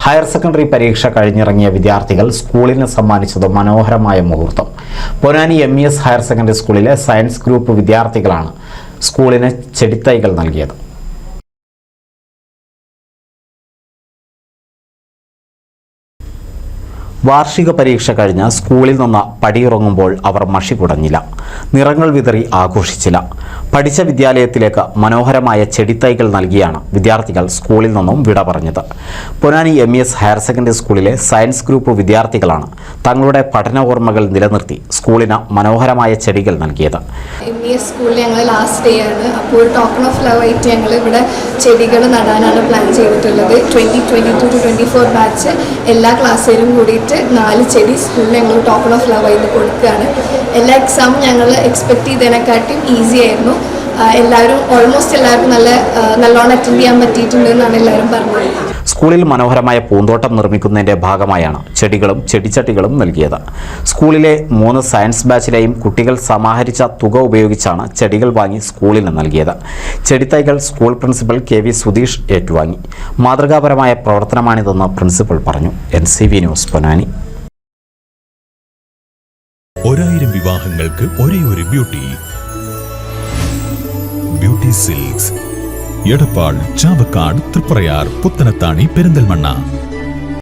Higher secondary പരീക്ഷ കഴിഞ്ഞിറങ്ങിയ വിദ്യാർത്ഥികൾ സ്കൂളിന് സമ്മാനിച്ചത് മനോഹരമായ മുഹൂർത്തം. പൊന്നാനി MES ഹയർ സെക്കൻഡറി സ്കൂളിലെ സയൻസ് ഗ്രൂപ്പ് വിദ്യാർത്ഥികളാണ് സ്കൂളിന് ചെടിത്തൈകൾ നൽകിയത്. വാർഷിക പരീക്ഷ കഴിഞ്ഞ് സ്കൂളിൽ നിന്ന് പടിയിറങ്ങുമ്പോൾ അവർ മഷി കുടഞ്ഞില്ല, നിറങ്ങൾ വിതറി ആഘോഷിച്ചില്ല. പഠിച്ച വിദ്യാലയത്തിലേക്ക് മനോഹരമായ ചെടിത്തൈകൾ നൽകിയാണ് വിദ്യാർത്ഥികൾ സ്കൂളിൽ നിന്നും വിട പറഞ്ഞത്. പൊന്നാനി MES ഹയർ സെക്കൻഡറി സ്കൂളിലെ സയൻസ് ഗ്രൂപ്പ് വിദ്യാർത്ഥികളാണ് തങ്ങളുടെ പഠന ഓർമ്മകൾ നിലനിർത്തി സ്കൂളിന് മനോഹരമായ ചെടികൾ നൽകിയത്. MES സ്കൂളിൽ ഞങ്ങൾ ലാസ്റ്റ് ഡേ ആണ്. അപ്പോൾ ടോക്കൺ ഓഫ് ലവ് ആയിട്ട് ഞങ്ങൾ ഇവിടെ ചെടികൾ നടാനാണ് പ്ലാൻ ചെയ്തിട്ടുള്ളത്. 2022-24 ബാച്ച് എല്ലാ ക്ലാസ്സിലും കൂടിയിട്ട് 4 ചെടി സ്കൂളിൽ ഞങ്ങൾ ടോക്കൺ ഓഫ് ലവ് ആയിട്ട് കൊടുക്കുകയാണ്. എല്ലാ എക്സാമും ഞങ്ങൾ എക്സ്പെക്ട് ചെയ്തതിനെക്കാട്ടും ഈസി ആയിരുന്നു. ഓൾമോസ്റ്റ് എല്ലാവർക്കും നല്ലോണം അറ്റൻഡ് ചെയ്യാൻ പറ്റിയിട്ടുണ്ട് എന്നാണ് എല്ലാവരും പറഞ്ഞത്. സ്കൂളിൽ മനോഹരമായ പൂന്തോട്ടം നിർമ്മിക്കുന്നതിന്റെ ഭാഗമായാണ് ചെടികളും ചെടിച്ചട്ടികളും നൽകിയത്. സ്കൂളിലെ 3 സയൻസ് ബാച്ചിലെയും കുട്ടികൾ സമാഹരിച്ച തുക ഉപയോഗിച്ചാണ് ചെടികൾ വാങ്ങി സ്കൂളിന് നൽകിയത്. ചെടിത്തൈകൾ സ്കൂൾ പ്രിൻസിപ്പൽ KV സുധീഷ് ഏറ്റുവാങ്ങി. മാതൃകാപരമായ പ്രവർത്തനമാണിതെന്ന് പ്രിൻസിപ്പൽ പറഞ്ഞു. NCV news Ponnani. 1000 വിവാഹങ്ങൾക്ക് ഒരേ ഒരു ബ്യൂട്ടി സിൽക്സ്, എടപ്പാൾ, ചാവക്കാട്, തൃപ്രയാർ, പുത്തനത്താണി, പെരിന്തൽമണ്ണ.